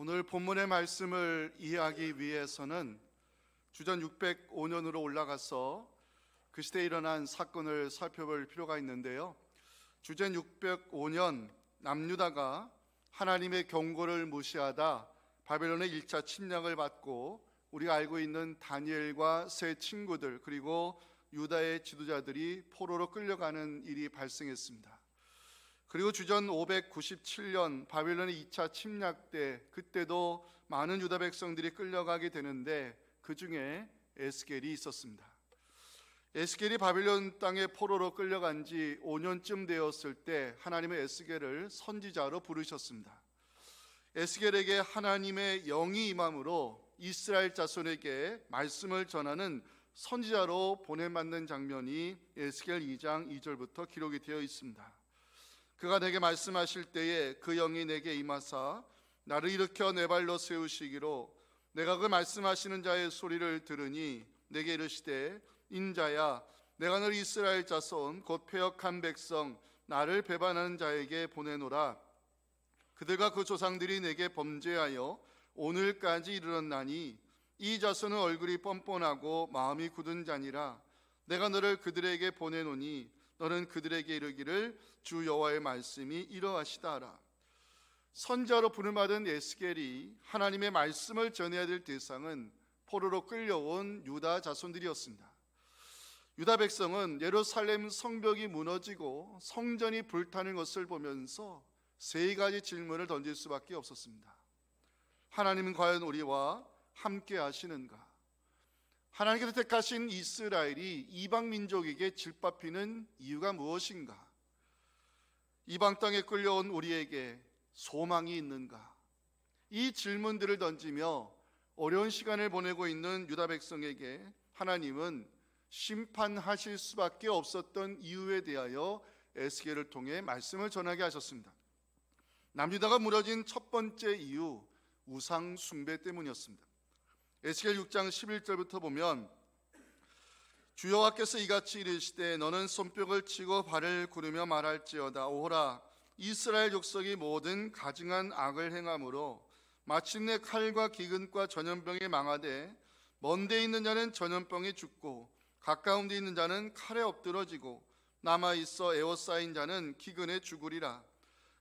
오늘 본문의 말씀을 이해하기 위해서는 주전 605년으로 올라가서 그 시대에 일어난 사건을 살펴볼 필요가 있는데요. 주전 605년 남유다가 하나님의 경고를 무시하다 바벨론의 1차 침략을 받고 우리가 알고 있는 다니엘과 세 친구들 그리고 유다의 지도자들이 포로로 끌려가는 일이 발생했습니다. 그리고 주전 597년 바벨론의 2차 침략 때 그때도 많은 유다 백성들이 끌려가게 되는데 그 중에 에스겔이 있었습니다. 에스겔이 바벨론 땅에 포로로 끌려간 지 5년쯤 되었을 때 하나님의 에스겔을 선지자로 부르셨습니다. 에스겔에게 하나님의 영이 임함으로 이스라엘 자손에게 말씀을 전하는 선지자로 보내받는 장면이 에스겔 2장 2절부터 기록이 되어 있습니다. 그가 내게 말씀하실 때에 그 영이 내게 임하사 나를 일으켜 내 발로 세우시기로 내가 그 말씀하시는 자의 소리를 들으니 내게 이르시되 인자야 내가 너를 이스라엘 자손 곧 패역한 백성 나를 배반하는 자에게 보내노라. 그들과 그 조상들이 내게 범죄하여 오늘까지 이르렀나니 이 자손은 얼굴이 뻔뻔하고 마음이 굳은 자니라. 내가 너를 그들에게 보내노니 너는 그들에게 이르기를 주 여호와의 말씀이 이러하시다 하라. 선지자로 부름받은 에스겔이 하나님의 말씀을 전해야 될 대상은 포로로 끌려온 유다 자손들이었습니다. 유다 백성은 예루살렘 성벽이 무너지고 성전이 불타는 것을 보면서 세 가지 질문을 던질 수밖에 없었습니다. 하나님은 과연 우리와 함께 하시는가? 하나님께서 택하신 이스라엘이 이방 민족에게 질밥히는 이유가 무엇인가? 이방 땅에 끌려온 우리에게 소망이 있는가? 이 질문들을 던지며 어려운 시간을 보내고 있는 유다 백성에게 하나님은 심판하실 수밖에 없었던 이유에 대하여 에스겔을 통해 말씀을 전하게 하셨습니다. 남유다가 무너진 첫 번째 이유, 우상 숭배 때문이었습니다. 에스겔 6장 11절부터 보면 주 여호와께서 이같이 이르시되 너는 손뼉을 치고 발을 구르며 말할지어다. 오호라 이스라엘 족속이 모든 가증한 악을 행함으로 마침내 칼과 기근과 전염병에 망하되 먼 데 있는 자는 전염병에 죽고 가까운 데 있는 자는 칼에 엎드러지고 남아있어 에워싸인 자는 기근에 죽으리라.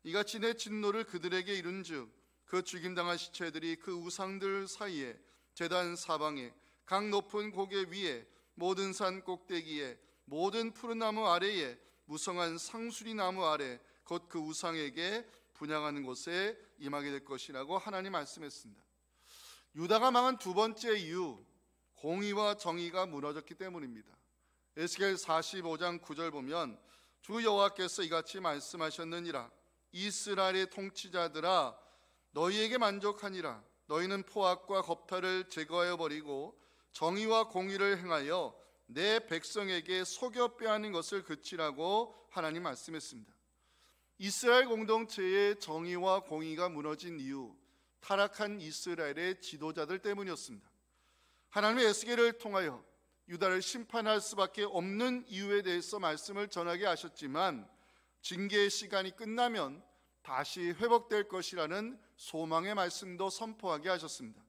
이같이 내 진노를 그들에게 이룬즉 그 죽임당한 시체들이 그 우상들 사이에 제단 사방에 각 높은 고개 위에 모든 산 꼭대기에 모든 푸른 나무 아래에 무성한 상수리 나무 아래 곧 그 우상에게 분향하는 곳에 임하게 될 것이라고 하나님 말씀했습니다. 유다가 망한 두 번째 이유, 공의와 정의가 무너졌기 때문입니다. 에스겔 45장 9절 보면 주 여호와께서 이같이 말씀하셨느니라. 이스라엘의 통치자들아 너희에게 만족하니라. 너희는 포악과 겁탈을 제거하여 버리고 정의와 공의를 행하여 내 백성에게 속여 빼앗는 것을 그치라고 하나님 말씀했습니다. 이스라엘 공동체의 정의와 공의가 무너진 이유, 타락한 이스라엘의 지도자들 때문이었습니다. 하나님의 에스겔을 통하여 유다를 심판할 수밖에 없는 이유에 대해서 말씀을 전하게 하셨지만 징계의 시간이 끝나면 다시 회복될 것이라는 소망의 말씀도 선포하게 하셨습니다.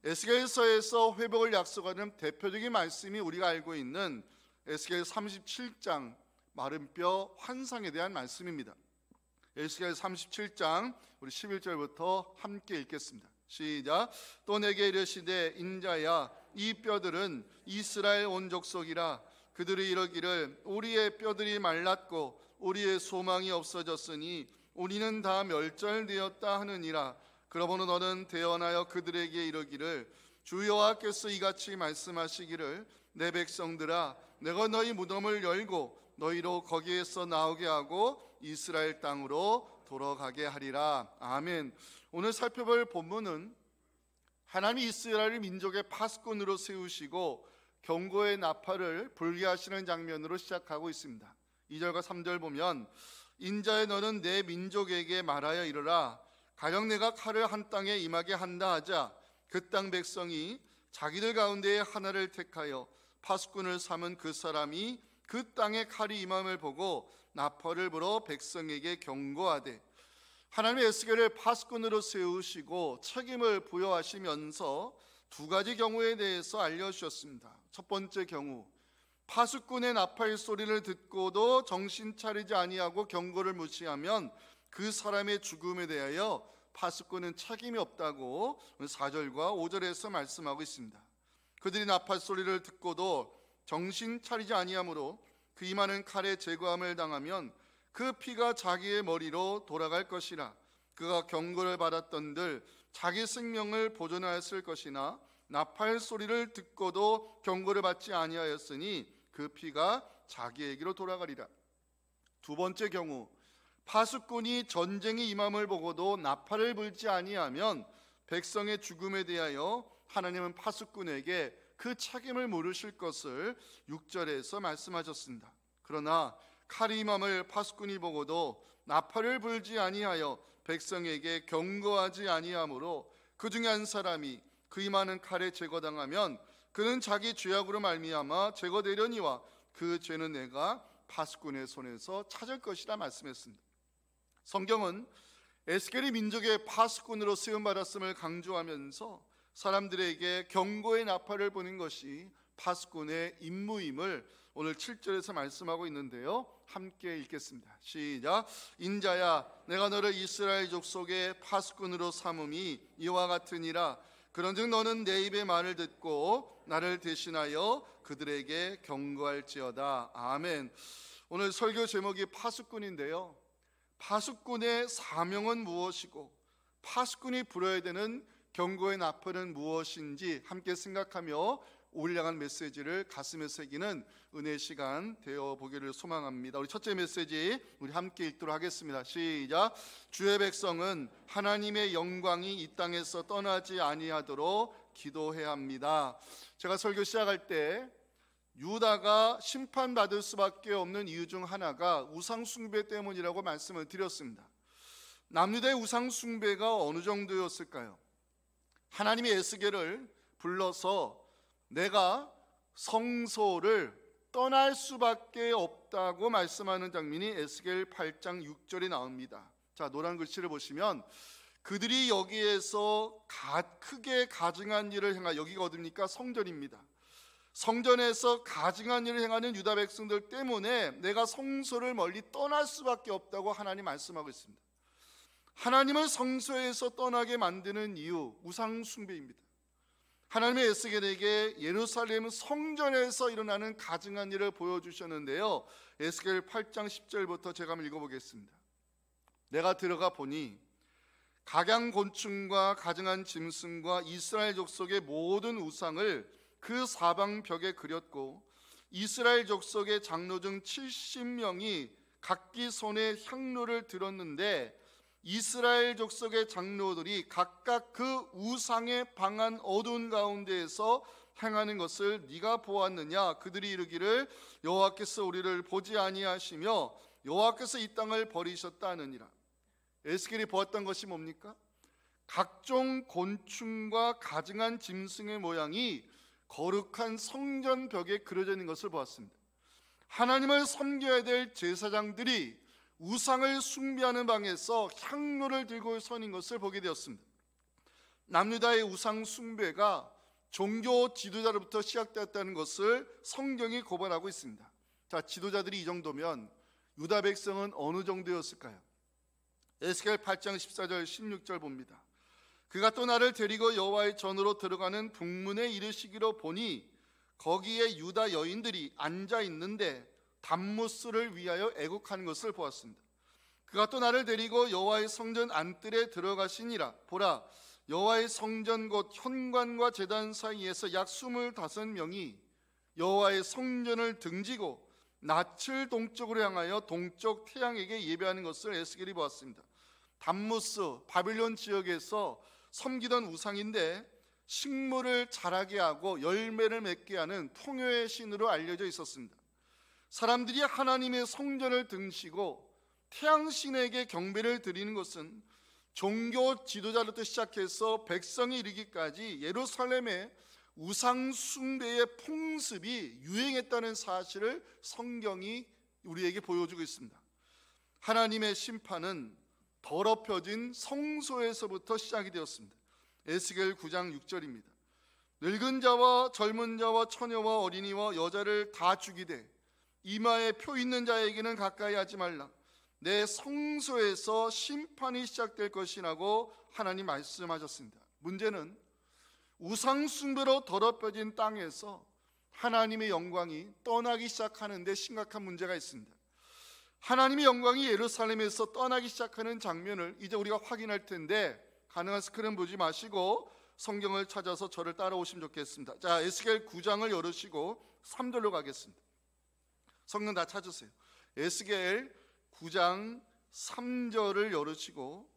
에스겔서에서 회복을 약속하는 대표적인 말씀이 우리가 알고 있는 에스겔 37장 마른 뼈 환상에 대한 말씀입니다. 에스겔 37장 우리 11절부터 함께 읽겠습니다. 시작. 또 내게 이르시되 인자야 이 뼈들은 이스라엘 온 족속이라. 그들이 이르기를 우리의 뼈들이 말랐고 우리의 소망이 없어졌으니 우리는 다 멸절되었다 하느니라. 그러므로 너는 대언하여 그들에게 이르기를 주 여호와께서 이같이 말씀하시기를 내 백성들아 내가 너희 무덤을 열고 너희로 거기에서 나오게 하고 이스라엘 땅으로 돌아가게 하리라. 아멘. 오늘 살펴볼 본문은 하나님이 이스라엘 민족의 파수꾼으로 세우시고 경고의 나팔을 불게 하시는 장면으로 시작하고 있습니다. 2절과 3절 보면 인자의 너는 내 민족에게 말하여 이르라. 가령 내가 칼을 한 땅에 임하게 한다 하자 그 땅 백성이 자기들 가운데에 하나를 택하여 파수꾼을 삼은 그 사람이 그 땅에 칼이 임함을 보고 나팔을 불어 백성에게 경고하되 하나님의 에스겔을 파수꾼으로 세우시고 책임을 부여하시면서 두 가지 경우에 대해서 알려주셨습니다. 첫 번째 경우, 파수꾼의 나팔 소리를 듣고도 정신 차리지 아니하고 경고를 무시하면 그 사람의 죽음에 대하여 파수꾼은 책임이 없다고 4절과 5절에서 말씀하고 있습니다. 그들이 나팔 소리를 듣고도 정신 차리지 아니하므로 그 임하는 칼에 제거함을 당하면 그 피가 자기의 머리로 돌아갈 것이라. 그가 경고를 받았던들 자기 생명을 보존하였을 것이나 나팔 소리를 듣고도 경고를 받지 아니하였으니 그 피가 자기에게로 돌아가리라. 두 번째 경우, 파수꾼이 전쟁이 임함을 보고도 나팔을 불지 아니하면 백성의 죽음에 대하여 하나님은 파수꾼에게 그 책임을 물으실 것을 6절에서 말씀하셨습니다. 그러나 칼이 임함을 파수꾼이 보고도 나팔을 불지 아니하여 백성에게 경고하지 아니하므로 그 중에 한 사람이 그 임하는 칼에 제거당하면 그는 자기 죄악으로 말미암아 제거되려니와 그 죄는 내가 파수꾼의 손에서 찾을 것이라 말씀했습니다. 성경은 에스겔이 민족의 파수꾼으로 세움받았음을 강조하면서 사람들에게 경고의 나팔을 보낸 것이 파수꾼의 임무임을 오늘 7절에서 말씀하고 있는데요, 함께 읽겠습니다. 시작. 인자야, 내가 너를 이스라엘 족속의 파수꾼으로 삼음이 이와 같으니라. 그런즉 너는 내 입의 말을 듣고 나를 대신하여 그들에게 경고할지어다. 아멘. 오늘 설교 제목이 파수꾼인데요, 파수꾼의 사명은 무엇이고 파수꾼이 불어야 되는 경고의 나팔은 무엇인지 함께 생각하며 올려간 메시지를 가슴에 새기는 은혜 시간 되어 보기를 소망합니다. 우리 첫째 메시지 우리 함께 읽도록 하겠습니다. 시작. 주의 백성은 하나님의 영광이 이 땅에서 떠나지 아니하도록 기도해야 합니다. 제가 설교 시작할 때 유다가 심판받을 수밖에 없는 이유 중 하나가 우상 숭배 때문이라고 말씀을 드렸습니다. 남유다의 우상 숭배가 어느 정도였을까요? 하나님이 에스겔을 불러서 내가 성소를 떠날 수밖에 없다고 말씀하는 장면이 에스겔 8장 6절에 나옵니다. 자, 노란 글씨를 보시면 그들이 여기에서 크게 가증한 일을 행하, 여기가 어딥니까? 성전입니다. 성전에서 가증한 일을 행하는 유다 백성들 때문에 내가 성소를 멀리 떠날 수밖에 없다고 하나님 말씀하고 있습니다. 하나님을 성소에서 떠나게 만드는 이유, 우상 숭배입니다. 하나님의 에스겔에게 예루살렘 성전에서 일어나는 가증한 일을 보여주셨는데요, 에스겔 8장 10절부터 제가 한번 읽어보겠습니다. 내가 들어가 보니 각양곤충과 가증한 짐승과 이스라엘 족속의 모든 우상을 그 사방 벽에 그렸고 이스라엘 족속의 장로 중 70명이 각기 손에 향로를 들었는데 이스라엘 족속의 장로들이 각각 그 우상의 방한 어두운 가운데에서 행하는 것을 네가 보았느냐? 그들이 이르기를 여호와께서 우리를 보지 아니하시며 여호와께서 이 땅을 버리셨다 하느니라. 에스겔이 보았던 것이 뭡니까? 각종 곤충과 가증한 짐승의 모양이 거룩한 성전 벽에 그려져 있는 것을 보았습니다. 하나님을 섬겨야 될 제사장들이 우상을 숭배하는 방에서 향로를 들고 서는 것을 보게 되었습니다. 남유다의 우상 숭배가 종교 지도자로부터 시작되었다는 것을 성경이 고발하고 있습니다. 자, 지도자들이 이 정도면 유다 백성은 어느 정도였을까요? 에스겔 8장 14절 16절 봅니다. 그가 또 나를 데리고 여호와의 전으로 들어가는 북문에 이르시기로 보니 거기에 유다 여인들이 앉아 있는데 담무스를 위하여 애곡하는 것을 보았습니다. 그가 또 나를 데리고 여호와의 성전 안뜰에 들어가시니라. 보라, 여호와의 성전 곧 현관과 제단 사이에서 약 25명이 여호와의 성전을 등지고 낯을 동쪽으로 향하여 동쪽 태양에게 예배하는 것을 에스겔이 보았습니다. 담무스, 바빌론 지역에서 섬기던 우상인데 식물을 자라게 하고 열매를 맺게 하는 풍요의 신으로 알려져 있었습니다. 사람들이 하나님의 성전을 등지고 태양신에게 경배를 드리는 것은 종교 지도자로부터 시작해서 백성이 이르기까지 예루살렘의 우상 숭배의 풍습이 유행했다는 사실을 성경이 우리에게 보여주고 있습니다. 하나님의 심판은 더럽혀진 성소에서부터 시작이 되었습니다. 에스겔 9장 6절입니다. 늙은 자와 젊은 자와 처녀와 어린이와 여자를 다 죽이되 이마에 표 있는 자에게는 가까이 하지 말라. 내 성소에서 심판이 시작될 것이라고 하나님 말씀하셨습니다. 문제는 우상 숭배로 더럽혀진 땅에서 하나님의 영광이 떠나기 시작하는데 심각한 문제가 있습니다. 하나님의 영광이 예루살렘에서 떠나기 시작하는 장면을 이제 우리가 확인할 텐데, 가능한 스크린 보지 마시고 성경을 찾아서 저를 따라오시면 좋겠습니다. 자, 에스겔 9장을 열으시고 3절로 가겠습니다. 성경 다 찾으세요. 에스겔 9장 3절을 열으시고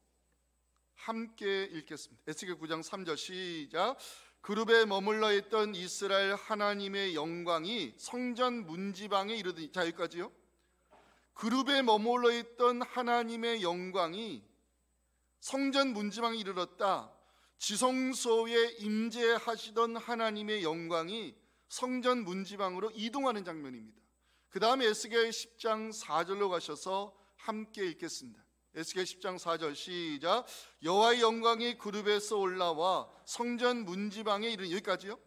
함께 읽겠습니다. 에스겔 9장 3절 시작. 그룹에 머물러 있던 이스라엘 하나님의 영광이 성전 문지방에 이르더니, 자 여기까지요. 그룹에 머물러 있던 하나님의 영광이 성전 문지방에 이르렀다. 지성소에 임재하시던 하나님의 영광이 성전 문지방으로 이동하는 장면입니다. 그 다음에 에스겔 10장 4절로 가셔서 함께 읽겠습니다. 에스겔 10장 4절 시작. 여호와의 영광이 그룹에서 올라와 성전 문지방에 이르니, 여기까지요.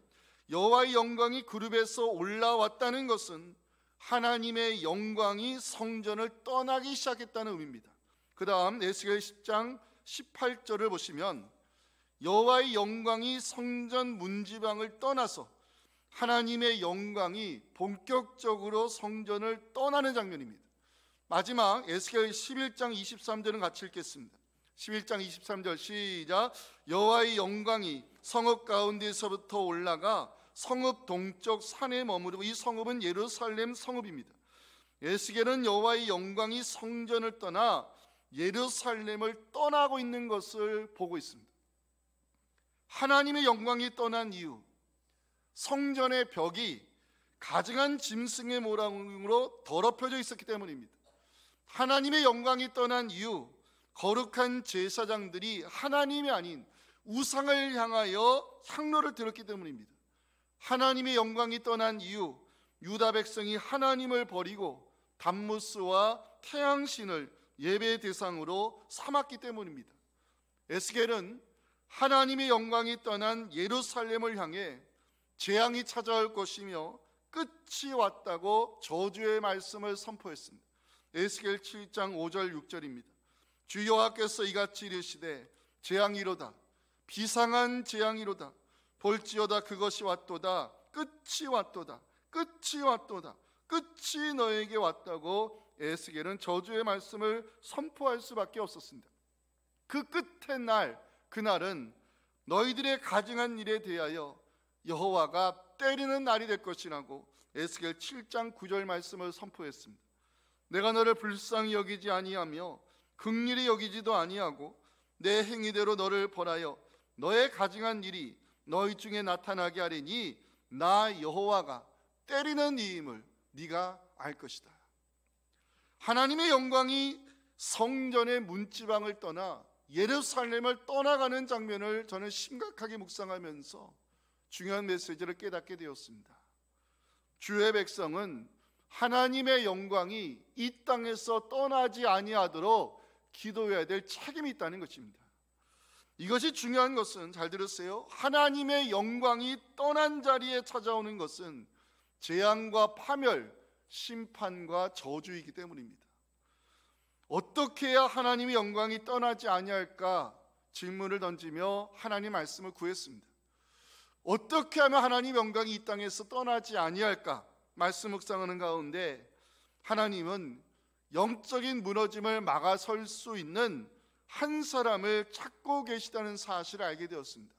여호와의 영광이 그룹에서 올라왔다는 것은 하나님의 영광이 성전을 떠나기 시작했다는 의미입니다. 그 다음 에스겔 10장 18절을 보시면 여호와의 영광이 성전 문지방을 떠나서 하나님의 영광이 본격적으로 성전을 떠나는 장면입니다. 마지막 에스겔 11장 23절은 같이 읽겠습니다. 11장 23절 시작. 여호와의 영광이 성읍 가운데서부터 올라가 성읍 동쪽 산에 머무르고, 이 성읍은 예루살렘 성읍입니다. 에스겔은 여호와의 영광이 성전을 떠나 예루살렘을 떠나고 있는 것을 보고 있습니다. 하나님의 영광이 떠난 이유, 성전의 벽이 가증한 짐승의 모양으로 더럽혀져 있었기 때문입니다. 하나님의 영광이 떠난 이유, 거룩한 제사장들이 하나님이 아닌 우상을 향하여 향로를 들었기 때문입니다. 하나님의 영광이 떠난 이유, 유다 백성이 하나님을 버리고 담무스와 태양신을 예배 대상으로 삼았기 때문입니다. 에스겔은 하나님의 영광이 떠난 예루살렘을 향해 재앙이 찾아올 것이며 끝이 왔다고 저주의 말씀을 선포했습니다. 에스겔 7장 5절 6절입니다. 주 여호와께서 이같이 이르시되 재앙이로다, 비상한 재앙이로다. 볼지어다 그것이 왔도다. 끝이 왔도다. 끝이 왔도다. 끝이 너에게 왔다고 에스겔은 저주의 말씀을 선포할 수밖에 없었습니다. 그 끝의 날, 그날은 너희들의 가증한 일에 대하여 여호와가 때리는 날이 될 것이라고 에스겔 7장 9절 말씀을 선포했습니다. 내가 너를 불쌍히 여기지 아니하며 긍휼히 여기지도 아니하고 내 행위대로 너를 벌하여 너의 가증한 일이 너희 중에 나타나게 하리니 나 여호와가 때리는 이임을 네가 알 것이다. 하나님의 영광이 성전의 문지방을 떠나 예루살렘을 떠나가는 장면을 저는 심각하게 묵상하면서 중요한 메시지를 깨닫게 되었습니다. 주의 백성은 하나님의 영광이 이 땅에서 떠나지 아니하도록 기도해야 될 책임이 있다는 것입니다. 이것이 중요한 것은, 잘 들으세요, 하나님의 영광이 떠난 자리에 찾아오는 것은 재앙과 파멸, 심판과 저주이기 때문입니다. 어떻게 해야 하나님의 영광이 떠나지 아니할까 질문을 던지며 하나님 말씀을 구했습니다. 어떻게 하면 하나님의 영광이 이 땅에서 떠나지 아니할까 말씀 묵상하는 가운데 하나님은 영적인 무너짐을 막아설 수 있는 한 사람을 찾고 계시다는 사실을 알게 되었습니다.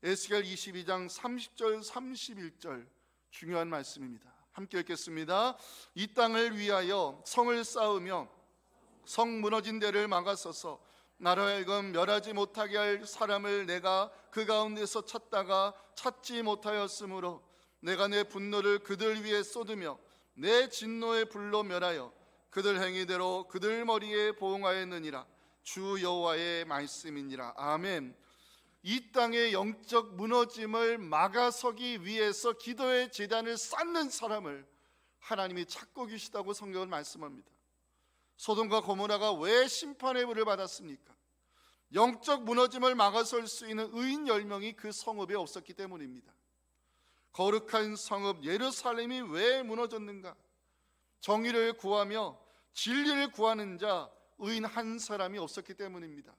에스겔 22장 30절 31절 중요한 말씀입니다. 함께 읽겠습니다. 이 땅을 위하여 성을 쌓으며 성 무너진 데를 막아서서 나로 하여금 멸하지 못하게 할 사람을 내가 그 가운데서 찾다가 찾지 못하였으므로 내가 내 분노를 그들 위에 쏟으며 내 진노의 불로 멸하여 그들 행위대로 그들 머리에 보응하였느니라. 주 여호와의 말씀이니라. 아멘. 이 땅의 영적 무너짐을 막아서기 위해서 기도의 제단을 쌓는 사람을 하나님이 찾고 계시다고 성경은 말씀합니다. 소돔과 고모라가 왜 심판의 불을 받았습니까? 영적 무너짐을 막아설 수 있는 의인 10명이 그 성읍에 없었기 때문입니다. 거룩한 성읍 예루살렘이 왜 무너졌는가? 정의를 구하며 진리를 구하는 자 의인 한 사람이 없었기 때문입니다.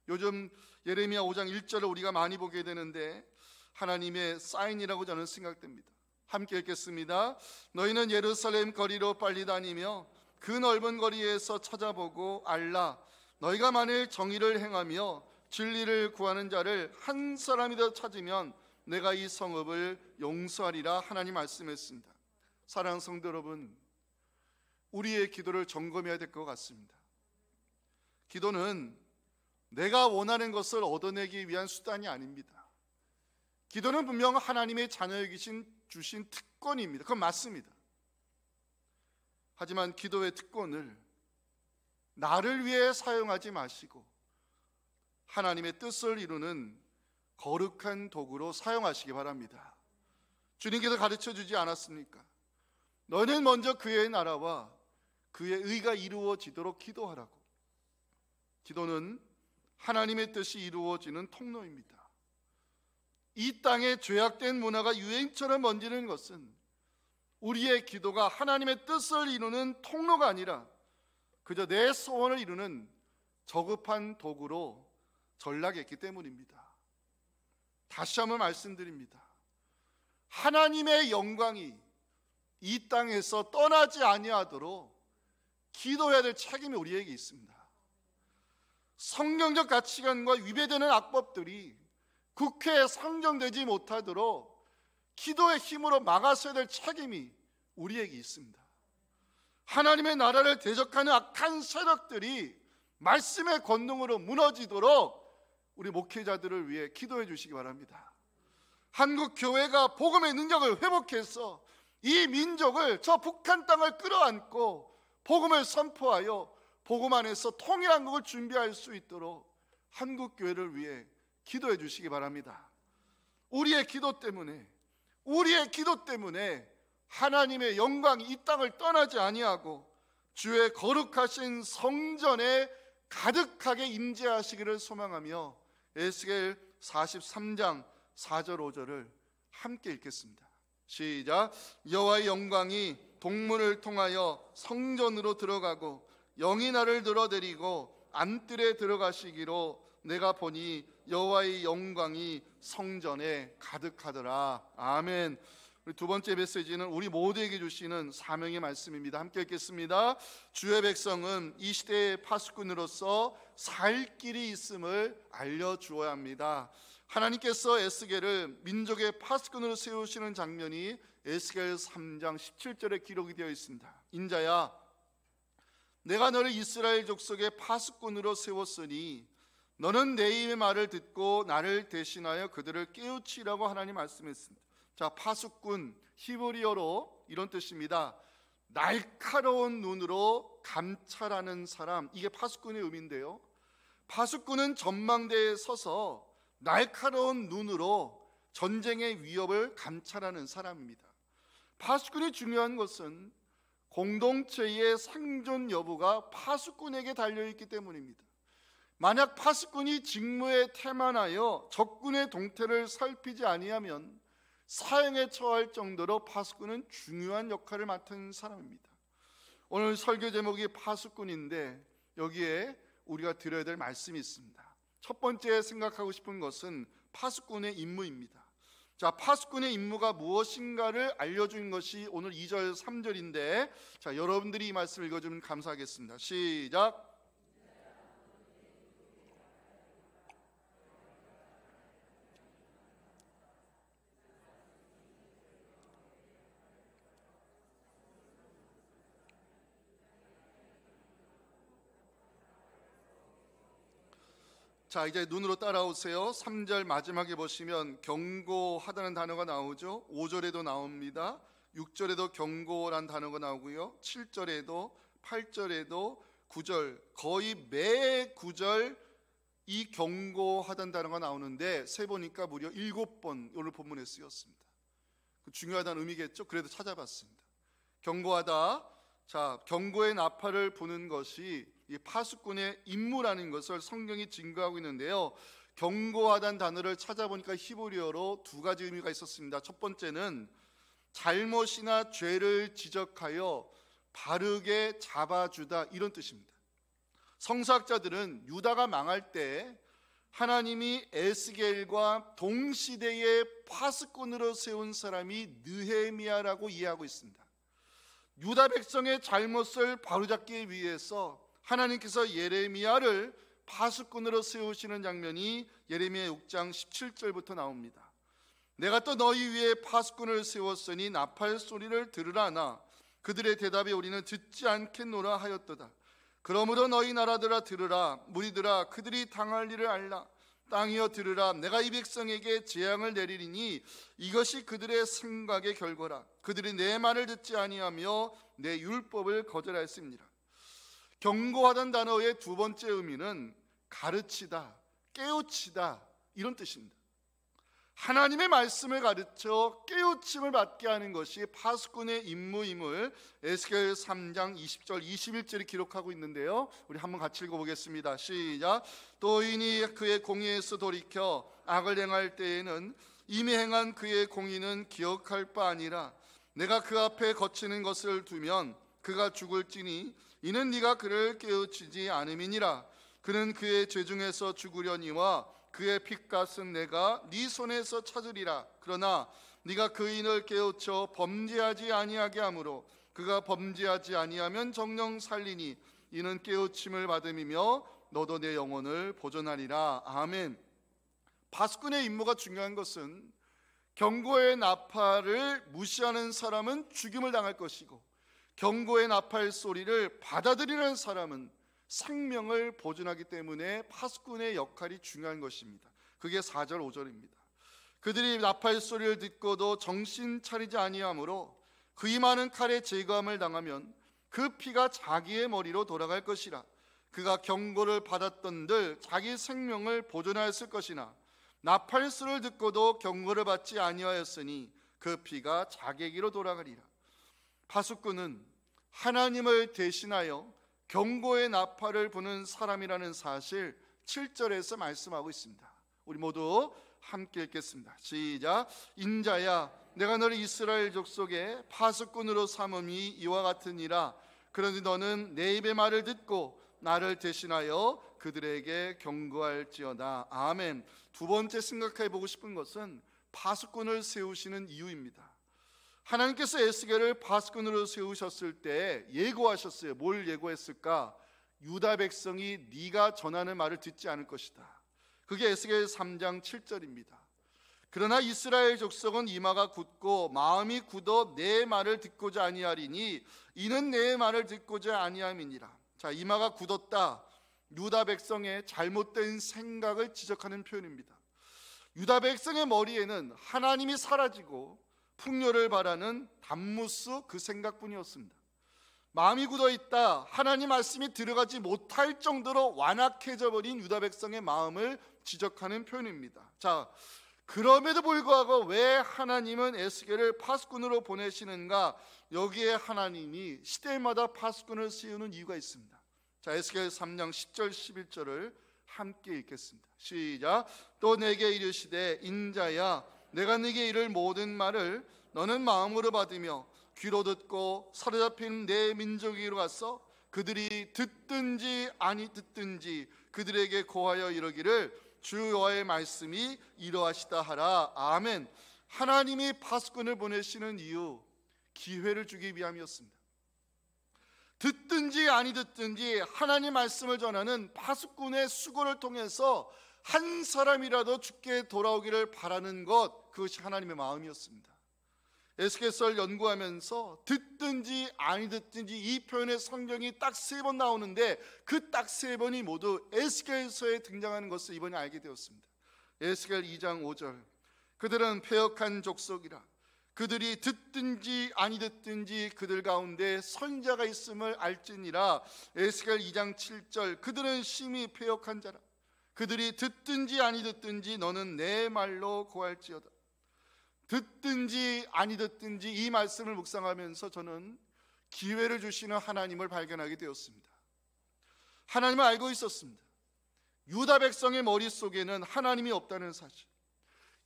요즘 예레미야 5장 1절을 우리가 많이 보게 되는데 하나님의 사인이라고 저는 생각됩니다. 함께 읽겠습니다. 너희는 예루살렘 거리로 빨리 다니며 그 넓은 거리에서 찾아보고 알라. 너희가 만일 정의를 행하며 진리를 구하는 자를 한 사람이라도 찾으면 내가 이 성읍을 용서하리라. 하나님 말씀했습니다. 사랑하는 성도 여러분, 우리의 기도를 점검해야 될 것 같습니다. 기도는 내가 원하는 것을 얻어내기 위한 수단이 아닙니다. 기도는 분명 하나님의 자녀에게 주신 특권입니다. 그건 맞습니다. 하지만 기도의 특권을 나를 위해 사용하지 마시고 하나님의 뜻을 이루는 거룩한 도구로 사용하시기 바랍니다. 주님께서 가르쳐 주지 않았습니까? 너는 먼저 그의 나라와 그의 의가 이루어지도록 기도하라고. 기도는 하나님의 뜻이 이루어지는 통로입니다. 이 땅에 죄악된 문화가 유행처럼 번지는 것은 우리의 기도가 하나님의 뜻을 이루는 통로가 아니라 그저 내 소원을 이루는 저급한 도구로 전락했기 때문입니다. 다시 한번 말씀드립니다. 하나님의 영광이 이 땅에서 떠나지 아니하도록 기도해야 될 책임이 우리에게 있습니다. 성경적 가치관과 위배되는 악법들이 국회에 상정되지 못하도록 기도의 힘으로 막아서야 될 책임이 우리에게 있습니다. 하나님의 나라를 대적하는 악한 세력들이 말씀의 권능으로 무너지도록 우리 목회자들을 위해 기도해 주시기 바랍니다. 한국 교회가 복음의 능력을 회복해서 이 민족을 저 북한 땅을 끌어안고 복음을 선포하여 복음 안에서 통일한 것을 준비할 수 있도록 한국 교회를 위해 기도해 주시기 바랍니다. 우리의 기도 때문에 하나님의 영광이 이 땅을 떠나지 아니하고 주의 거룩하신 성전에 가득하게 임재하시기를 소망하며 에스겔 43장 4절 5절을 함께 읽겠습니다. 시작. 여호와의 영광이 동문을 통하여 성전으로 들어가고 영이 나를 들어내리고 안뜰에 들어가시기로 내가 보니 여호와의 영광이 성전에 가득하더라. 아멘. 우리 두 번째 메시지는 우리 모두에게 주시는 사명의 말씀입니다. 함께 읽겠습니다. 주의 백성은 이 시대의 파수꾼으로서 살 길이 있음을 알려주어야 합니다. 하나님께서 에스겔을 민족의 파수꾼으로 세우시는 장면이 에스겔 3장 17절에 기록이 되어 있습니다. 인자야, 내가 너를 이스라엘 족속의 파수꾼으로 세웠으니 너는 내 입의 말을 듣고 나를 대신하여 그들을 깨우치라고 하나님 말씀했습니다. 자, 파수꾼 히브리어로 이런 뜻입니다. 날카로운 눈으로 감찰하는 사람, 이게 파수꾼의 의미인데요. 파수꾼은 전망대에 서서 날카로운 눈으로 전쟁의 위협을 감찰하는 사람입니다. 파수꾼이 중요한 것은 공동체의 생존 여부가 파수꾼에게 달려있기 때문입니다. 만약 파수꾼이 직무에 태만하여 적군의 동태를 살피지 아니하면 사형에 처할 정도로 파수꾼은 중요한 역할을 맡은 사람입니다. 오늘 설교 제목이 파수꾼인데 여기에 우리가 들어야 될 말씀이 있습니다. 첫 번째 생각하고 싶은 것은 파수꾼의 임무입니다. 자, 파수꾼의 임무가 무엇인가를 알려준 것이 오늘 2절 3절인데 자, 여러분들이 이 말씀을 읽어주면 감사하겠습니다. 시작. 자, 이제 눈으로 따라오세요. 3절 마지막에 보시면 경고하다는 단어가 나오죠. 5절에도 나옵니다. 6절에도 경고란 단어가 나오고요. 7절에도 8절에도 9절, 거의 매 9절 이 경고하다는 단어가 나오는데 세보니까 무려 7번 오늘 본문에 쓰였습니다. 중요하다는 의미겠죠. 그래도 찾아봤습니다. 경고하다, 자, 경고의 나팔을 부는 것이 이 파수꾼의 임무라는 것을 성경이 증거하고 있는데요. 경고하다는 단어를 찾아보니까 히브리어로 두 가지 의미가 있었습니다. 첫 번째는 잘못이나 죄를 지적하여 바르게 잡아주다, 이런 뜻입니다. 성서학자들은 유다가 망할 때 하나님이 에스겔과 동시대의 파수꾼으로 세운 사람이 느헤미야라고 이해하고 있습니다. 유다 백성의 잘못을 바로잡기 위해서 하나님께서 예레미야를 파수꾼으로 세우시는 장면이 예레미야 6장 17절부터 나옵니다. 내가 또 너희 위에 파수꾼을 세웠으니 나팔 소리를 들으라나 그들의 대답에 우리는 듣지 않겠노라 하였도다. 그러므로 너희 나라들아 들으라, 무리들아 그들이 당할 일을 알라. 땅이여 들으라, 내가 이 백성에게 재앙을 내리리니 이것이 그들의 생각의 결과라. 그들이 내 말을 듣지 아니하며 내 율법을 거절하였습니다. 경고하던 단어의 두 번째 의미는 가르치다, 깨우치다, 이런 뜻입니다. 하나님의 말씀을 가르쳐 깨우침을 받게 하는 것이 파수꾼의 임무임을 에스겔 3장 20절 21절이 기록하고 있는데요, 우리 한번 같이 읽어보겠습니다. 시작. 또 인이 그의 공의에서 돌이켜 악을 행할 때에는 이미 행한 그의 공의는 기억할 바 아니라 내가 그 앞에 거치는 것을 두면 그가 죽을지니 이는 네가 그를 깨우치지 않음이니라. 그는 그의 죄 중에서 죽으려니와 그의 핏값은 내가 네 손에서 찾으리라. 그러나 네가 그 인을 깨우쳐 범죄하지 아니하게 하므로 그가 범죄하지 아니하면 정령 살리니 이는 깨우침을 받음이며 너도 내 영혼을 보존하리라. 아멘. 파수꾼의 임무가 중요한 것은 경고의 나팔을 무시하는 사람은 죽임을 당할 것이고 경고의 나팔 소리를 받아들이는 사람은 생명을 보존하기 때문에 파수꾼의 역할이 중요한 것입니다. 그게 4절 5절입니다. 그들이 나팔 소리를 듣고도 정신 차리지 아니하므로 그이 많은 칼에 제거함을 당하면 그 피가 자기의 머리로 돌아갈 것이라. 그가 경고를 받았던들 자기 생명을 보존하였을 것이나 나팔 소리를 듣고도 경고를 받지 아니하였으니 그 피가 자기에게로 돌아가리라. 파수꾼은 하나님을 대신하여 경고의 나팔을 부는 사람이라는 사실 7절에서 말씀하고 있습니다. 우리 모두 함께 읽겠습니다. 시작. 인자야, 내가 너를 이스라엘 족속의 파수꾼으로 삼음이 이와 같으니라. 그러니 너는 내 입의 말을 듣고 나를 대신하여 그들에게 경고할지어다. 아멘. 두 번째 생각해 보고 싶은 것은 파수꾼을 세우시는 이유입니다. 하나님께서 에스겔을 파수꾼으로 세우셨을 때 예고하셨어요. 뭘 예고했을까? 유다 백성이 네가 전하는 말을 듣지 않을 것이다. 그게 에스겔 3장 7절입니다. 그러나 이스라엘 족속은 이마가 굳고 마음이 굳어 내 말을 듣고자 아니하리니 이는 내 말을 듣고자 아니함이니라. 자, 이마가 굳었다. 유다 백성의 잘못된 생각을 지적하는 표현입니다. 유다 백성의 머리에는 하나님이 사라지고 풍요를 바라는 단무스 그 생각뿐이었습니다. 마음이 굳어있다. 하나님 말씀이 들어가지 못할 정도로 완악해져 버린 유다 백성의 마음을 지적하는 표현입니다. 자, 그럼에도 불구하고 왜 하나님은 에스겔을 파수꾼으로 보내시는가? 여기에 하나님이 시대마다 파수꾼을 세우는 이유가 있습니다. 자, 에스겔 3장 10절 11절을 함께 읽겠습니다. 시작. 또 내게 이르시되 인자야, 내가 네게 이를 모든 말을 너는 마음으로 받으며 귀로 듣고 사로잡힌 내 민족에게로 가서 그들이 듣든지 아니 듣든지 그들에게 고하여 이르기를 주 여호와의 말씀이 이러하시다 하라. 아멘. 하나님이 파수꾼을 보내시는 이유, 기회를 주기 위함이었습니다. 듣든지 아니 듣든지 하나님 말씀을 전하는 파수꾼의 수고를 통해서 한 사람이라도 죽게 돌아오기를 바라는 것, 그것이 하나님의 마음이었습니다. 에스겔서를 연구하면서 듣든지 아니 듣든지 이 표현의 성경이 딱 3번 나오는데 그 딱 3번이 모두 에스겔서에 등장하는 것을 이번에 알게 되었습니다. 에스겔 2장 5절, 그들은 패역한 족속이라. 그들이 듣든지 아니 듣든지 그들 가운데 선자가 있음을 알지니라. 에스겔 2장 7절, 그들은 심히 패역한 자라. 그들이 듣든지 아니 듣든지 너는 내 말로 고할지어다. 듣든지 아니 듣든지 이 말씀을 묵상하면서 저는 기회를 주시는 하나님을 발견하게 되었습니다. 하나님을 알고 있었습니다. 유다 백성의 머릿속에는 하나님이 없다는 사실,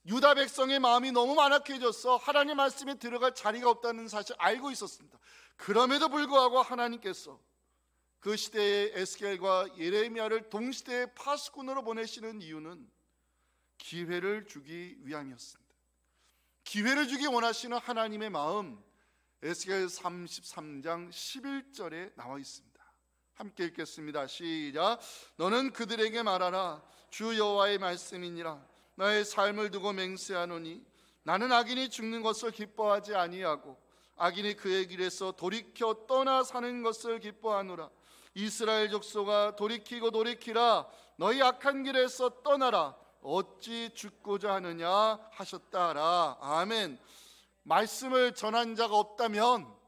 유다 백성의 마음이 너무 완악해져서 하나님 말씀에 들어갈 자리가 없다는 사실을 알고 있었습니다. 그럼에도 불구하고 하나님께서 그 시대의 에스겔과 예레미야를 동시대의 파수꾼으로 보내시는 이유는 기회를 주기 위함이었습니다. 기회를 주기 원하시는 하나님의 마음, 에스겔 33장 11절에 나와 있습니다. 함께 읽겠습니다. 시작. 너는 그들에게 말하라. 주 여호와의 말씀이니라. 나의 삶을 두고 맹세하노니 나는 악인이 죽는 것을 기뻐하지 아니하고 악인이 그의 길에서 돌이켜 떠나 사는 것을 기뻐하노라. 이스라엘 족속아 돌이키고 돌이키라. 너희 악한 길에서 떠나라. 어찌 죽고자 하느냐 하셨다라. 아멘. 말씀을 전한 자가 없다면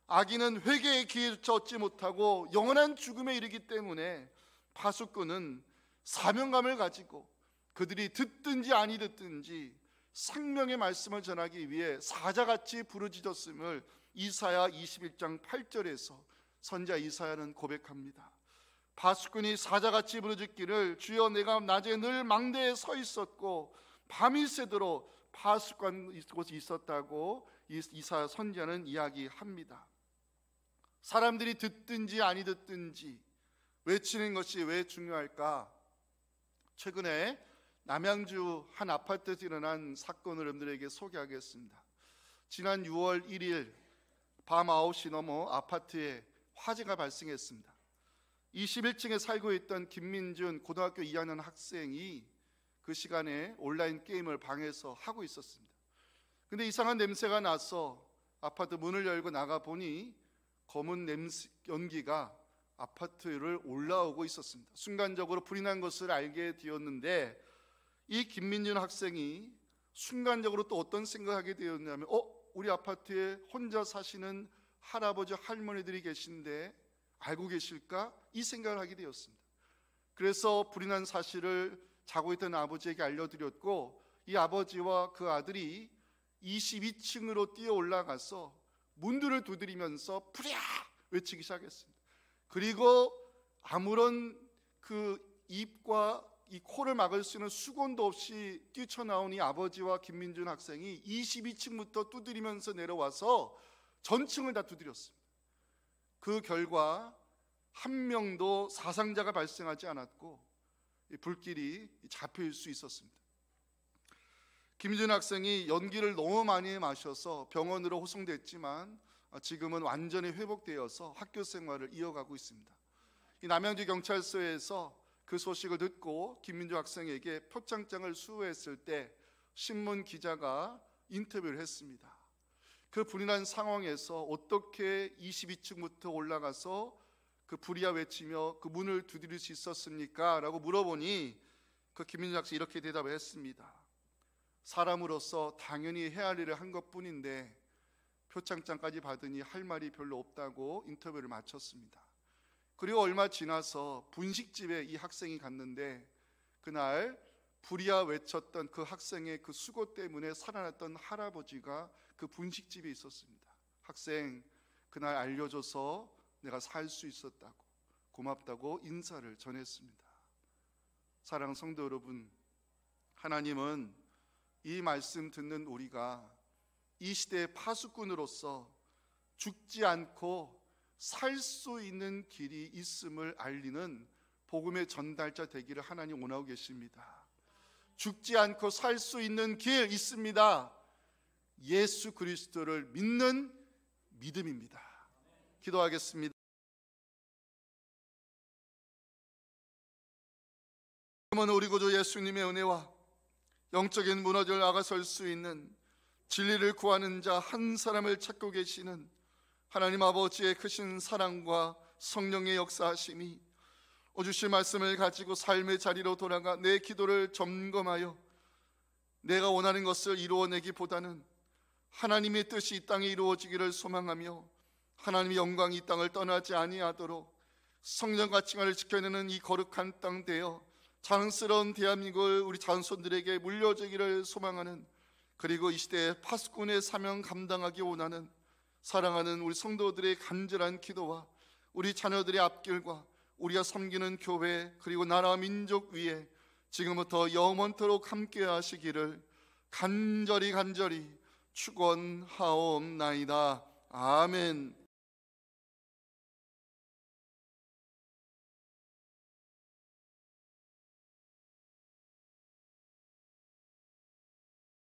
악인은 회개의 기회조차 얻지 못하고 영원한 죽음에 이르기 때문에 파수꾼은 사명감을 가지고 그들이 듣든지 아니 듣든지 생명의 말씀을 전하기 위해 사자같이 부르짖었음을 이사야 21장 8절에서 선지자 이사야는 고백합니다. 파수꾼이 사자같이 부르짖기를 주여 내가 낮에 늘 망대에 서 있었고 밤이 새도록 파수꾼 곳이 있었다고 이사야 선지자는 이야기합니다. 사람들이 듣든지 아니 듣든지 외치는 것이 왜 중요할까? 최근에 남양주 한 아파트에서 일어난 사건을 여러분들에게 소개하겠습니다. 지난 6월 1일 밤 9시 넘어 아파트에 화재가 발생했습니다. 21층에 살고 있던 김민준 고등학교 2학년 학생이 그 시간에 온라인 게임을 방에서 하고 있었습니다. 근데 이상한 냄새가 나서 아파트 문을 열고 나가 보니 검은 연기가 아파트를 올라오고 있었습니다. 순간적으로 불이 난 것을 알게 되었는데 이 김민준 학생이 순간적으로 또 어떤 생각을 하게 되었냐면 우리 아파트에 혼자 사시는 할아버지 할머니들이 계신데 알고 계실까? 이 생각을 하게 되었습니다. 그래서 불이 난 사실을 자고 있던 아버지에게 알려드렸고 이 아버지와 그 아들이 22층으로 뛰어 올라가서 문들을 두드리면서 불이야! 외치기 시작했습니다. 그리고 아무런 그 입과 이 코를 막을 수 있는 수건도 없이 뛰쳐나온 이 아버지와 김민준 학생이 22층부터 두드리면서 내려와서 전층을 다 두드렸습니다. 그 결과 한 명도 사상자가 발생하지 않았고 불길이 잡힐 수 있었습니다. 김민준 학생이 연기를 너무 많이 마셔서 병원으로 호송됐지만 지금은 완전히 회복되어서 학교 생활을 이어가고 있습니다. 이 남양주 경찰서에서 그 소식을 듣고 김민준 학생에게 표창장을 수여했을 때 신문 기자가 인터뷰를 했습니다. 그 불이 난 상황에서 어떻게 22층부터 올라가서 그 불이야 외치며 그 문을 두드릴 수 있었습니까? 라고 물어보니 그 김민준 학생이 이렇게 대답을 했습니다. 사람으로서 당연히 해야 할 일을 한 것뿐인데 표창장까지 받으니 할 말이 별로 없다고 인터뷰를 마쳤습니다. 그리고 얼마 지나서 분식집에 이 학생이 갔는데 그날 불이야 외쳤던 그 학생의 그 수고 때문에 살아났던 할아버지가 그 분식집에 있었습니다. 학생, 그날 알려줘서 내가 살 수 있었다고 고맙다고 인사를 전했습니다. 사랑하는 성도 여러분, 하나님은 이 말씀 듣는 우리가 이 시대의 파수꾼으로서 죽지 않고 살 수 있는 길이 있음을 알리는 복음의 전달자 되기를 하나님 원하고 계십니다. 죽지 않고 살 수 있는 길 있습니다. 예수 그리스도를 믿는 믿음입니다. 기도하겠습니다. 우리 구주 예수님의 은혜와 영적인 무너져 나가설 수 있는 진리를 구하는 자 한 사람을 찾고 계시는 하나님 아버지의 크신 사랑과 성령의 역사하심이 주신 말씀을 가지고 삶의 자리로 돌아가 내 기도를 점검하여 내가 원하는 것을 이루어내기보다는 하나님의 뜻이 이 땅에 이루어지기를 소망하며 하나님의 영광이 이 땅을 떠나지 아니하도록 성령 가치관을 지켜내는 이 거룩한 땅 되어 자랑스러운 대한민국을 우리 자손들에게 물려주기를 소망하는, 그리고 이 시대에 파수꾼의 사명 감당하기 원하는 사랑하는 우리 성도들의 간절한 기도와 우리 자녀들의 앞길과 우리가 섬기는 교회 그리고 나라 민족 위에 지금부터 영원토록 함께 하시기를 간절히 축원하옵나이다. 아멘.